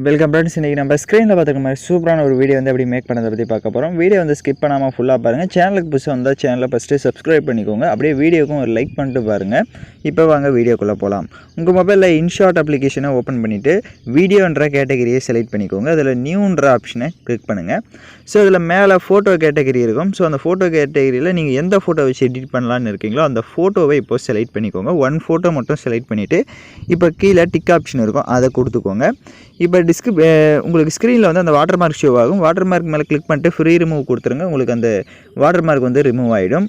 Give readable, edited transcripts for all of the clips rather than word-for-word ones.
Welcome friends. இன்றைக்கி நம்ம ஸ்க்ரீனில் பார்த்துக்க மாதிரி சூப்பரான ஒரு வீடியோ வந்து எப்படி மேக் பண்ணதை பற்றி பார்க்க போகிறோம். வீடியோ வந்து ஸ்கிப் பண்ணாமல் ஃபுல்லாக பாருங்கள். சேனலுக்கு புதுசாக வந்தால் சேனலை ஃபஸ்ட்டு சப்ஸ்கிரைப் பண்ணிக்கோங்க. அப்படியே வீடியோக்கும் ஒரு லைக் பண்ணிட்டு பாருங்கள். இப்போ வாங்க வீடியோக்குள்ளே போகலாம். உங்கள் மொபைலில் இன்ஷாட் அப்ளிகேஷனை ஓப்பன் பண்ணிவிட்டு வீடியோன்ற கேட்டகரியை செலக்ட் பண்ணிக்கோங்க. அதில் நியூன்ற ஆப்ஷனை கிளிக் பண்ணுங்கள். ஸோ அதில் மேலே ஃபோட்டோ கேட்டகரி இருக்கும். ஸோ அந்த ஃபோட்டோ கேட்டகரியில் நீங்கள் எந்த ஃபோட்டோ வச்சு எடிட் பண்ணலான்னு இருக்கீங்களோ அந்த ஃபோட்டோவை இப்போ செலக்ட் பண்ணிக்கோங்க. ஒன் ஃபோட்டோ மட்டும் செலக்ட் பண்ணிவிட்டு இப்போ கீழே டிக் ஆப்ஷன் இருக்கும், அதை கொடுத்துக்கோங்க. இப்போ உங்களுக்கு ஸ்க்ரீனில் வந்து அந்த வாட்டர் மார்க் ஷோ ஆகும். வாட்டர் மார்க் மேலே கிளிக் பண்ணிட்டு ஃப்ரீ ரிமூவ் கொடுத்துருங்க. உங்களுக்கு அந்த வாட்டர் மார்க் வந்து ரிமூவ் ஆகிடும்.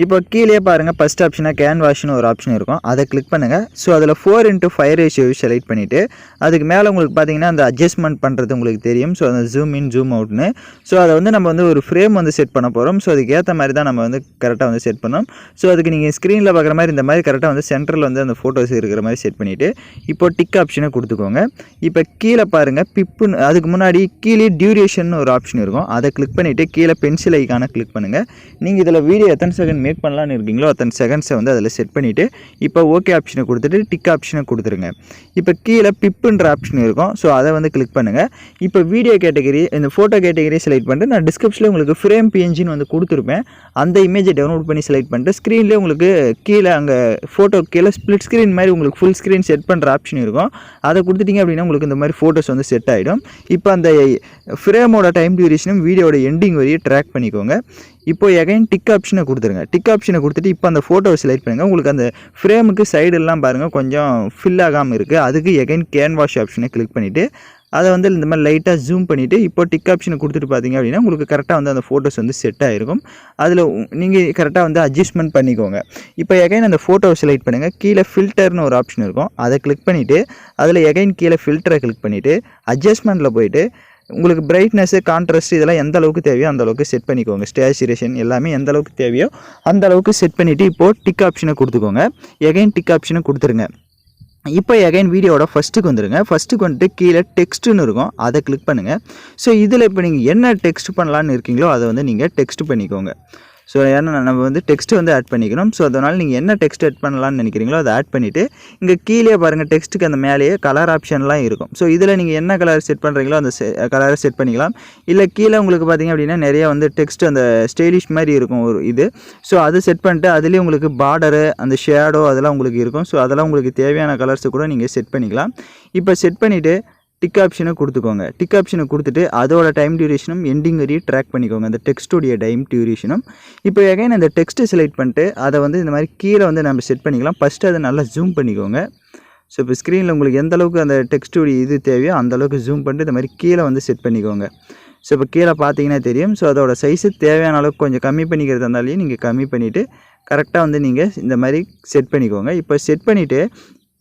இப்போ கீழே பாருங்கள், ஃபஸ்ட் ஆப்ஷனாக கேன்வாஷ்னு ஒரு ஆப்ஷன் இருக்கும், அதை கிளிக் பண்ணுங்கள். ஸோ அதில் 4:5 ரேஷியோ செலக்ட் பண்ணிவிட்டு அதுக்கு மேலே உங்களுக்கு பார்த்தீங்கன்னா அந்த அட்ஜஸ்ட்மெண்ட் பண்ணுறது உங்களுக்கு தெரியும். ஸோ அந்த ஜூம் இன் ஜூம் அவுட்னு. ஸோ அதை வந்து நம்ம வந்து ஒரு ஃப்ரேம் வந்து செட் பண்ண போகிறோம். ஸோ அதுக்கு ஏற்ற மாதிரி தான் நம்ம வந்து கரெக்டாக வந்து செட் பண்ணோம். ஸோ அதுக்கு நீங்கள் ஸ்க்ரீனில் பார்க்குற மாதிரி இந்த மாதிரி கரெக்டாக வந்து சென்டரில் வந்து அந்த ஃபோட்டோஸ் இருக்கிற மாதிரி செட் பண்ணிவிட்டு இப்போ டிக் ஆப்ஷனை கொடுத்துக்கோங்க. இப்போ கீழே பாருங்கள் பிப்புன்னு, அதுக்கு முன்னாடி கீழே டியூரேஷன் ஒரு ஆப்ஷன் இருக்கும், அதை கிளிக் பண்ணிவிட்டு கீழே பென்சில் ஐக்கானை கிளிக் பண்ணுங்கள். நீங்கள் இதில் வீடியோ எத்தனை செகண்ட் மேக் பண்ணலான்னு இருக்கீங்களோ அத்தனை செகண்ட்ஸை வந்து அதில் செட் பண்ணிவிட்டு இப்போ ஓகே ஆப்ஷனை கொடுத்துட்டு டிக் ஆப்ஷனை கொடுத்துருங்க. இப்போ கீழே பிப்புன்ற ஆப்ஷன் இருக்கும், ஸோ அதை வந்து கிளிக் பண்ணுங்கள். இப்போ வீடியோ கேட்டகரி இந்த ஃபோட்டோ கேட்டகரி செலக்ட் பண்ணிட்டு நான் டிஸ்கிரிப்ஷனில் உங்களுக்கு ஃப்ரேம் பிஎன்ஜின்னு வந்து கொடுத்துருப்பேன். அந்த இமேஜை டவுன்லோட் பண்ணி செலக்ட் பண்ணிட்டு ஸ்க்ரீன்லேயே உங்களுக்கு கீழே அங்கே ஃபோட்டோ கீழே ஸ்ப்ளிட் ஸ்க்ரீன் மாதிரி உங்களுக்கு ஃபுல் ஸ்க்ரீன் செட் பண்ணுற ஆப்ஷன் இருக்கும், அதை கொடுத்துட்டிங்க அப்படின்னா உங்களுக்கு இந்த மாதிரி ஃபோட்டோஸ் வந்து செட் ஆகிடும். இப்போ அந்த ஃப்ரேமோட டைம் டியூரேஷனும் வீடியோட எண்டிங் வரையும் ட்ராக் பண்ணிக்கோங்க. இப்போ எகைன் டிக் ஆப்ஷனை கொடுத்துருங்க. டிக் ஆப்ஷனை கொடுத்துட்டு இப்போ அந்த ஃபோட்டோவை செலக்ட் பண்ணுங்கள். உங்களுக்கு அந்த ஃப்ரேமுக்கு சைடெல்லாம் பாருங்கள் கொஞ்சம் ஃபில் ஆகாமல் இருக்குது, அதுக்கு எகைன் கேன்வாஷ் ஆப்ஷனை கிளிக் பண்ணிவிட்டு அதை வந்து இந்த மாதிரி லைட்டாக ஜூம் பண்ணிவிட்டு இப்போ டிக் ஆப்ஷனை கொடுத்துட்டு பார்த்தீங்க அப்படின்னா உங்களுக்கு கரெக்டாக வந்து அந்த ஃபோட்டோஸ் வந்து செட் ஆகிருக்கும். அதில் நீங்கள் கரெக்டாக வந்து அட்ஜஸ்ட்மெண்ட் பண்ணிக்கோங்க. இப்போ எகைன் அந்த ஃபோட்டோவை செலக்ட் பண்ணுங்கள். கீழே ஃபில்டர்னு ஒரு ஆப்ஷன் இருக்கும், அதை கிளிக் பண்ணிவிட்டு அதில் எகைன் கீழே ஃபில்டரை கிளிக் பண்ணிவிட்டு அட்ஜஸ்ட்மெண்ட்டில் போய்ட்டு உங்களுக்கு பிரைட்னஸ்ஸு கான்ட்ராஸ்ட் இதெல்லாம் எந்த அளவுக்கு தேவையோ அந்த அளவுக்கு செட் பண்ணிக்கோங்க. ஸ்டேச்சுரேஷன் எல்லாமே எந்த அளவுக்கு தேவையோ அந்த அளவுக்கு செட் பண்ணிவிட்டு இப்போது டிக் ஆப்ஷனை கொடுத்துக்கோங்க. எகைன் டிக் ஆப்ஷனை கொடுத்துருங்க. இப்போ எகைன் வீடியோட ஃபஸ்ட்டுக்கு வந்துடுங்க. ஃபஸ்ட்டுக்கு வந்துட்டு கீழே டெக்ஸ்ட்டுன்னு இருக்கும், அதை கிளிக் பண்ணுங்கள். ஸோ இதில் இப்போ நீங்கள் என்ன டெக்ஸ்ட் பண்ணலான்னு இருக்கீங்களோ அதை வந்து நீங்கள் டெக்ஸ்ட் பண்ணிக்கோங்க. ஸோ ஏன்னா நம்ம வந்து டெக்ஸ்ட்டு வந்து ஆட் பண்ணிக்கணும். ஸோ அதனால் நீங்கள் என்ன டெக்ஸ்ட் ஆட் பண்ணலான்னு நினைக்கிறீங்களோ அதை ஆட் பண்ணிவிட்டு இங்கே கீழே பாருங்கள் டெக்ஸ்ட்டுக்கு அந்த மேலேயே கலர் ஆப்ஷன்லாம் இருக்கும். ஸோ இதில் நீங்கள் என்ன கலர் செட் பண்ணுறீங்களோ அந்த கலரை செட் பண்ணிக்கலாம். இல்லை கீழே உங்களுக்கு பார்த்திங்க அப்படின்னா நிறைய வந்து டெக்ஸ்ட் அந்த ஸ்டைலிஷ் மாதிரி இருக்கும் ஒரு இது. ஸோ அது செட் பண்ணிட்டு அதுலேயே உங்களுக்கு பார்டரு அந்த ஷேடோ அதெல்லாம் உங்களுக்கு இருக்கும். ஸோ அதெல்லாம் உங்களுக்கு தேவையான கலர்ஸை கூட நீங்கள் செட் பண்ணிக்கலாம். இப்போ செட் பண்ணிவிட்டு டிக் ஆப்ஷனை கொடுத்துக்கோங்க. டிக் ஆப்ஷனை கொடுத்துட்டு அதோட டைம் டியூரேஷனும் எண்டிங் வரையும் ட்ராக் பண்ணிக்கோங்க, அந்த டெக்ஸ்ட்டுடைய டைம் டியூரேஷனும். இப்போ எகைன் அந்த டெக்ஸ்ட்டு செலக்ட் பண்ணிட்டு அதை வந்து இந்த மாதிரி கீழே வந்து நம்ம செட் பண்ணிக்கலாம். ஃபஸ்ட்டு அதை நல்லா ஜூம் பண்ணிக்கோங்க. ஸோ இப்போ ஸ்க்ரீனில் உங்களுக்கு எந்த அளவுக்கு அந்த டெக்ஸ்ட்டுடைய இது தேவையோ அந்தளவுக்கு ஜூம் பண்ணிட்டு இந்த மாதிரி கீழே வந்து செட் பண்ணிக்கோங்க. ஸோ இப்போ கீழே பார்த்தீங்கன்னா தெரியும். ஸோ அதோட சைஸு தேவையான அளவுக்கு கொஞ்சம் கம்மி பண்ணிக்கிறதா இருந்தாலையும் நீங்கள் கம்மி பண்ணிவிட்டு கரெக்டாக வந்து நீங்கள் இந்த மாதிரி செட் பண்ணிக்கோங்க. இப்போ செட் பண்ணிவிட்டு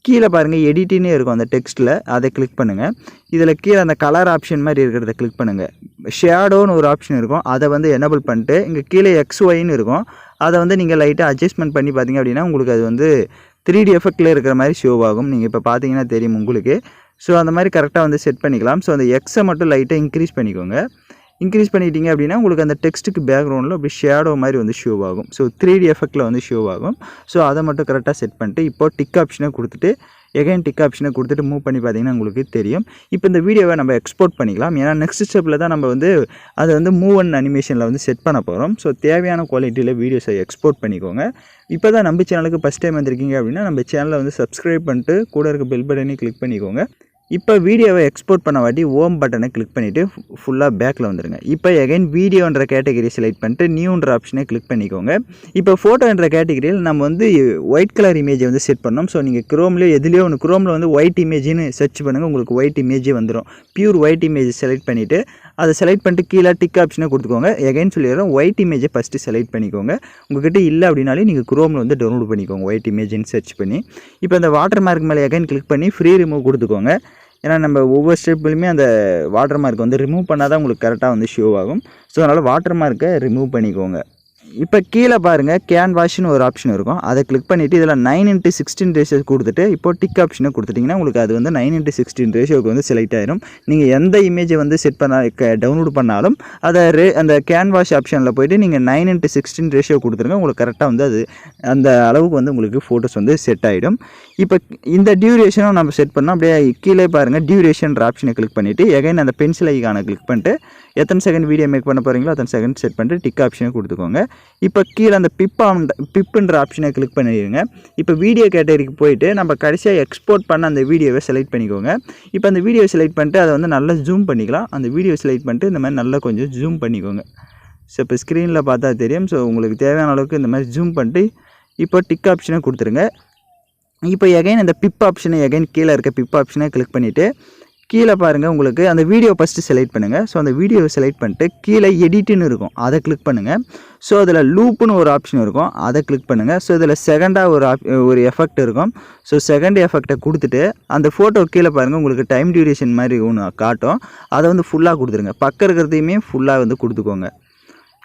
கீழே பாருங்கள் எடிட்டின்னே இருக்கும் அந்த டெக்ஸ்ட்டில், அதை கிளிக் பண்ணுங்கள். இதில் கீழே அந்த கலர் ஆப்ஷன் மாதிரி இருக்கிறத கிளிக் பண்ணுங்கள். ஷேடோன்னு ஒரு ஆப்ஷன் இருக்கும், அதை வந்து எனேபிள் பண்ணிட்டு இங்கே கீழே XYன்னு இருக்கும், அதை வந்து நீங்கள் லைட்டாக அட்ஜஸ்ட்மெண்ட் பண்ணி பார்த்தீங்க அப்படின்னா உங்களுக்கு அது வந்து 3D எஃபெக்டில் இருக்கிற மாதிரி ஷோ ஆகும். நீங்கள் இப்போ பார்த்தீங்கன்னா தெரியும் உங்களுக்கு. ஸோ அந்த மாதிரி கரெக்டாக வந்து செட் பண்ணிக்கலாம். ஸோ அந்த எக்ஸை மட்டும் லைட்டாக இன்க்ரீஸ் பண்ணிக்கோங்க. இன்க்ரீஸ் பண்ணிட்டீங்க அப்படின்னா உங்களுக்கு அந்த டெக்ஸ்ட்டுக்கு பேக்ரவுண்டில் அப்படி ஷேடோ மாதிரி வந்து ஷோ ஆகும். ஸோ 3D எஃபெக்டில் வந்து ஷோ ஆகும். ஸோ அதை மட்டும் கரெக்டாக செட் பண்ணிட்டு இப்போ டிக் ஆப்ஷனை கொடுத்துட்டு எகைன் டிக் ஆப்ஷனை கொடுத்துட்டு மூவ் பண்ணி பார்த்தீங்கன்னா உங்களுக்கு தெரியும். இப்போ இந்த வீடியோவை நம்ம எக்ஸ்போர்ட் பண்ணிக்கலாம். ஏன்னா நெக்ஸ்ட் ஸ்டெப்பில் தான் நம்ம வந்து அதை வந்து மூவ் அண்ட் அனிமேஷனில் வந்து செட் பண்ண போகிறோம். ஸோ தேவையான குவாலிட்டியில் வீடியோஸை எக்ஸ்போர்ட் பண்ணிக்கோங்க. இப்போ தான் நம்ம சேனலுக்கு ஃபஸ்ட் டைம் வந்திருக்கீங்க அப்படின்னா நம்ம சேனலை வந்து சப்ஸ்கிரைப் பண்ணிட்டு கூட இருக்க பெல் பட்டனையும் கிளிக் பண்ணிக்கோங்க. இப்போ வீடியோவை எக்ஸ்போர்ட் பண்ண வாட்டி ஓம் பட்டனை கிளிக் பண்ணிவிட்டு ஃபுல்லாக பேக்கில் வந்துடுங்க. இப்போ எகைன் வீடியோன்ற கேட்டகரி செலக்ட் பண்ணிட்டு நியூன்ற ஆப்ஷனை கிளிக் பண்ணிக்கோங்க. இப்போ ஃபோட்டோன்ற கேட்டகரியில் நம்ம வந்து ஒயிட் கலர் இமேஜை வந்து செட் பண்ணோம். ஸோ நீங்கள் க்ரோம்லேயோ எதுலேயோ ஒன்று க்ரோமில் வந்து ஒயிட் இமேஜ்னு சர்ச் பண்ணுங்கள், உங்களுக்கு ஒயிட் இமேஜே வந்துடும். பியூர் ஒயிட் இமேஜ் செலக்ட் பண்ணிவிட்டு அதை செலக்ட் பண்ணிட்டு கீழே டிக் ஆப்ஷனை கொடுத்துக்கோங்க. எகைன் சொல்லிடுறோம், ஒயிட் இமேஜை ஃபஸ்ட்டு செலக்ட் பண்ணிக்கோங்க. உங்கள்கிட்ட இல்லை அப்படின்னாலே நீங்கள் க்ரோமில் வந்து டவுன்லோட் பண்ணிக்கோங்க ஒயிட் இமேஜ்னு சர்ச் பண்ணி. இப்போ அந்த வாட்டர் மார்க் மேலே எகைன் கிளிக் பண்ணி ஃப்ரீ ரிமூவ் கொடுத்துக்கோங்க. ஏன்னா நம்ம ஒவ்வொரு ஸ்டெப்லையுமே அந்த வாட்டர் மார்க் வந்து ரிமூவ் பண்ணால் தான் உங்களுக்கு கரெக்டாக வந்து ஷோ ஆகும். ஸோ அதனால் வாட்டர் மார்க்கை ரிமூவ் பண்ணிக்கோங்க. இப்போ கீழே பாருங்கள் கேன்வாஷ்னு ஒரு ஆப்ஷன் இருக்கும். அதை கிளிக் பண்ணிவிட்டு இதில் 9:16 ரேஷியோ கொடுத்துட்டு இப்போ டிக் ஆப்ஷனை கொடுத்துட்டிங்கன்னா உங்களுக்கு அது வந்து 9:16 ரேஷியோக்கு வந்து செலக்ட் ஆயிடும். நீங்கள் எந்த இமேஜை வந்து செட் பண்ண டவுன்லோட் பண்ணாலும் அதை அந்த கேன்வாஷ் ஆப்ஷனில் போய்ட்டு நீங்கள் 9:16 ரேஷியோ கொடுத்துருங்க. உங்களுக்கு கரெக்டாக வந்து அது அந்த அளவுக்கு வந்து உங்களுக்கு ஃபோட்டோஸ் வந்து செட் ஆகிடும். இப்போ இந்த டியூரேஷனும் நம்ம செட் பண்ணோம். அப்படியே கீழே பாருங்கள் டியூரேஷன்ற ஆப்ஷனை கிளிக் பண்ணிவிட்டு எகைன் அந்த பென்சில் ஐகானை கிளிக் பண்ணிட்டு எத்தனை செகண்ட் வீடியோ மேக் பண்ண போகிறீங்களோ அத்தனை செகண்ட் செட் பண்ணிட்டு டிக் ஆப்ஷனை கொடுத்துக்கோங்க. இப்போ கீழே அந்த பிப்புன்ற ஆப்ஷனை கிளிக் பண்ணிடுங்க. இப்போ வீடியோ கேட்டகரிக்கு போயிட்டு நம்ம கடைசியாக எக்ஸ்போர்ட் பண்ண அந்த வீடியோவை செலக்ட் பண்ணிக்கோங்க. இப்போ அந்த வீடியோ செலக்ட் பண்ணிட்டு அதை வந்து நல்லா ஜூம் பண்ணிக்கலாம். அந்த வீடியோ செலக்ட் பண்ணிட்டு இந்த மாதிரி நல்லா கொஞ்சம் ஜூம் பண்ணிக்கோங்க. ஸோ இப்போ ஸ்க்ரீனில் பார்த்தா தெரியும். ஸோ உங்களுக்கு தேவையான அளவுக்கு இந்த மாதிரி ஜூம் பண்ணிட்டு இப்போ டிக் ஆப்ஷனை கொடுத்துருங்க. இப்போ எகைன் அந்த பிப் ஆப்ஷனை எகைன் கீழே இருக்க பிப் ஆப்ஷனை கிளிக் பண்ணிவிட்டு கீழே பாருங்கள் உங்களுக்கு அந்த வீடியோ ஃபஸ்ட்டு செலக்ட் பண்ணுங்கள். ஸோ அந்த வீடியோவை செலக்ட் பண்ணிட்டு கீழே எடிட்டுன்னு இருக்கும், அதை கிளிக் பண்ணுங்கள். ஸோ அதில் லூப்புன்னு ஒரு ஆப்ஷன் இருக்கும், அதை கிளிக் பண்ணுங்கள். ஸோ இதில் செகண்டாக ஒரு எஃபெக்ட் இருக்கும். ஸோ செகண்ட் எஃபெக்டை கொடுத்துட்டு அந்த ஃபோட்டோ கீழே பாருங்கள் உங்களுக்கு டைம் டியூரேஷன் மாதிரி ஒன்று காட்டும். அதை வந்து ஃபுல்லாக கொடுத்துருங்க. பக்கம் இருக்கிறதையுமே ஃபுல்லாக வந்து கொடுத்துக்கோங்க.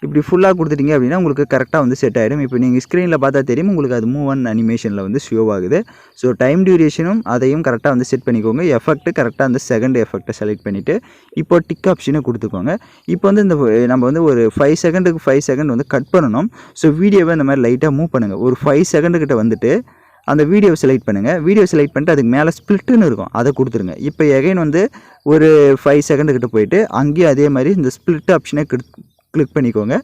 இப்படி ஃபுல்லாக கொடுத்துட்டிங்க அப்படின்னா உங்களுக்கு கரெக்டாக வந்து செட் ஆகிடும். இப்போ நீங்கள் ஸ்க்ரீனில் பார்த்தா தெரியும் உங்களுக்கு அது மூவ் அண்ட் அனிமேஷனில் வந்து ஷோ ஆகுது. ஸோ டைம் டியூரேஷனும் அதையும் கரெக்டாக வந்து செட் பண்ணிக்கோங்க. எஃபெக்ட்டு கரெக்டாக அந்த செகண்ட் எஃபெக்டை செலக்ட் பண்ணிவிட்டு இப்போ டிக் ஆப்ஷனை கொடுத்துக்கோங்க. இப்போ வந்து இந்த நம்ம வந்து ஒரு 5 செகண்டுக்கு 5 செகண்ட் வந்து கட் பண்ணணும். ஸோ வீடியோவை இந்த மாதிரி லைட்டாக மூவ் பண்ணுங்கள். ஒரு 5 செகண்டுக்கிட்ட வந்துட்டு அந்த வீடியோவை செலக்ட் பண்ணுங்கள். வீடியோ செலக்ட் பண்ணிட்டு அதுக்கு மேலே ஸ்ப்ளிட்டுன்னு இருக்கும், அதை கொடுத்துருங்க. இப்போ எகைன் வந்து ஒரு 5 செகண்டுக்கிட்ட போயிட்டு அங்கேயும் அதே மாதிரி இந்த ஸ்ப்ளிட் ஆப்ஷனை கிளிக் பண்ணிக்கோங்க.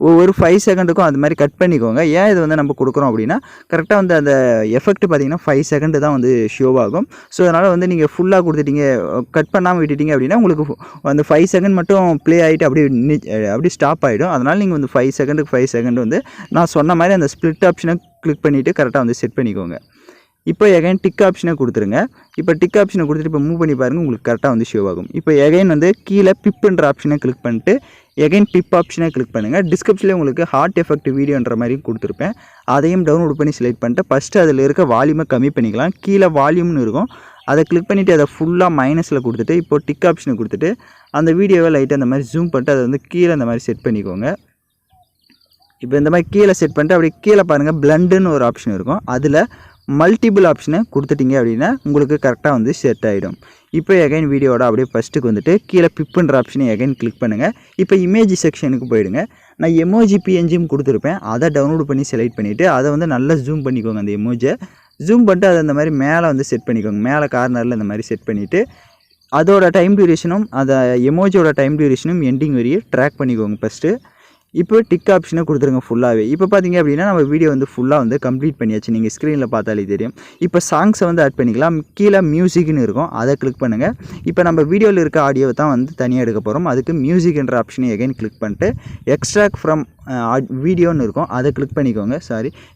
ஒவ்வொரு 5 செகண்டுக்கும் அது மாதிரி கட் பண்ணிக்கோங்க. ஏன் இது வந்து நம்ம கொடுக்குறோம் அப்படின்னா கரெக்டாக வந்து அந்த எஃபெக்ட் பார்த்திங்கன்னா 5 செகண்டு தான் வந்து ஷோ ஆகும். ஸோ அதனால் வந்து நீங்கள் ஃபுல்லாக கொடுத்துட்டீங்க, கட் பண்ணாமல் விட்டுட்டீங்க அப்படின்னா உங்களுக்கு அந்த 5 செகண்ட் மட்டும் ப்ளே ஆகிட்டு அப்படியே ஸ்டாப் ஆகிடும். அதனால் நீங்கள் வந்து 5 செகண்டுக்கு 5 செகண்ட் வந்து நான் சொன்ன மாதிரி அந்த ஸ்ப்ளிட் ஆப்ஷனை கிளிக் பண்ணிவிட்டு கரெக்டாக வந்து செட் பண்ணிக்கோங்க. இப்போ எகைன் டிக் ஆப்ஷனை கொடுத்துருங்க. இப்போ டிக் ஆப்ஷனை கொடுத்துட்டு இப்போ மூவ் பண்ணி பாருங்கள் உங்களுக்கு கரெக்டாக வந்து ஷோ ஆகும். இப்போ எகைன் வந்து கீழே பிப்புன்ற ஆப்ஷனை கிளிக் பண்ணிட்டு எகைன் பிப் ஆப்ஷனை கிளிக் பண்ணுங்கள். டிஸ்கிரிப்ஷனில் உங்களுக்கு ஹார்ட் எஃபெக்ட் வீடியோன்ற மாதிரி கொடுத்துருப்பேன். அதையும் டவுன்லோட் பண்ணி செலக்ட் பண்ணிட்டு ஃபஸ்ட்டு அதில் இருக்க வால்யூமை கம்மி பண்ணிக்கலாம். கீழே வால்யூம்னு இருக்கும், அதை கிளிக் பண்ணிவிட்டு அதை ஃபுல்லாக மைனஸில் கொடுத்துட்டு இப்போ டிக் ஆப்ஷனை கொடுத்துட்டு அந்த வீடியோவை லைட்டாக அந்த மாதிரி ஜூம் பண்ணிட்டு அதை வந்து கீழே அந்த மாதிரி செட் பண்ணிக்கோங்க. இப்போ இந்த மாதிரி கீழே செட் பண்ணிட்டு அப்படியே கீழே பாருங்கள் பிளண்டுன்னு ஒரு ஆப்ஷன் இருக்கும், அதில் மல்டிபிள் ஆப்ஷனை கொடுத்துட்டிங்க அப்படின்னா உங்களுக்கு கரெக்டாக வந்து செட் ஆகிடும். இப்போ எகைன் வீடியோட அப்படியே ஃபஸ்ட்டுக்கு வந்துட்டு கீழே பிப்புன்ற ஆப்ஷனை எகைன் கிளிக் பண்ணுங்கள். இப்போ இமேஜ் செக்ஷனுக்கு போயிடுங்க. நான் எமோஜி பிஎன்ஜியும் கொடுத்துருப்பேன், அதை டவுன்லோட் பண்ணி செலக்ட் பண்ணிவிட்டு அதை வந்து நல்லா ஜூம் பண்ணிக்கோங்க. அந்த எமோஜை ஜூம் பண்ணிட்டு அதை அந்த மாதிரி மேலே வந்து செட் பண்ணிக்கோங்க. மேலே கார்னரில் இந்த மாதிரி செட் பண்ணிவிட்டு அதோட டைம் டியூரேஷனும் அந்த எமோஜியோட டைம் டியூரேஷனும் எண்டிங் வரையே ட்ராக் பண்ணிக்கோங்க ஃபஸ்ட்டு. இப்போ டிக் ஆப்ஷனை கொடுத்துருங்க ஃபுல்லாகவே. இப்போ பார்த்தீங்க அப்படின்னா நம்ம வீடியோ வந்து ஃபுல்லாக வந்து கம்ப்ளீட் பண்ணியாச்சு. நீங்கள் ஸ்க்ரீனில் பார்த்தாலே தெரியும். இப்போ சாங்ஸை வந்து ஆட் பண்ணிக்கலாம். கீழே மியூசிக்னு இருக்கும், அதை கிளிக் பண்ணுங்கள். இப்போ நம்ம வீடியோவில் இருக்க ஆடியோவை தான் வந்து தனியாக எடுக்க போகிறோம். அதுக்கு மியூசிக்ன்ற ஆப்ஷனை எகைன் கிளிக் பண்ணிட்டு எக்ஸ்ட்ராக்ட் ஃப்ரம் வீடியோன்னு இருக்கும், அதை கிளிக் பண்ணிக்கோங்க.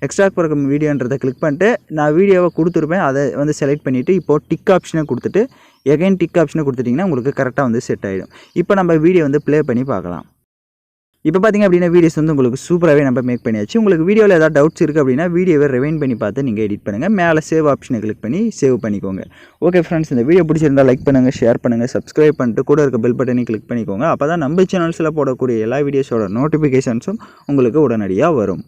எக்ஸ்ட்ராக்ட் ஃப்ரம் வீடியோன்றதை கிளிக் பண்ணிட்டு நான் வீடியோவை கொடுத்துருப்பேன், அதை வந்து செலக்ட் பண்ணிவிட்டு இப்போது டிக் ஆப்ஷனை கொடுத்துட்டு எகைன் டிக் ஆப்ஷனை கொடுத்துட்டிங்கன்னா உங்களுக்கு கரெக்டாக வந்து செட் ஆகிடும். இப்போ நம்ம வீடியோ வந்து ப்ளே பண்ணி பார்க்கலாம். இப்போ பார்த்திங்க அப்படின்னா வீடியோஸ் வந்து உங்களுக்கு சூப்பராகவே நம்ம மேக் பண்ணியாச்சு. உங்களுக்கு வீடியோவில் ஏதாவது டவுட்ஸ் இருக்குது அப்படின்னா வீடியோவை ரிவைண்ட் பண்ணி பார்த்து நீங்கள் எடிட் பண்ணுங்கள். மேலே சேவ் ஆப்ஷனை கிளிக் பண்ணி சேவ் பண்ணிக்கோங்க. ஓகே ஃப்ரெண்ட்ஸ், இந்த வீடியோ பிடிச்சிருந்தால் லைக் பண்ணுங்கள், ஷேர் பண்ணுங்கள், சப்ஸ்கிரைப் பண்ணிட்டு கூட இருக்க பெல் பட்டனையும் கிளிக் பண்ணிக்கோங்க. அப்போ தான் நம்ம சேனல்ஸில் போடக்கூடிய எல்லா வீடியோஸோட நோட்டிஃபிகேஷன்ஸும் உங்களுக்கு உடனடியாக வரும்.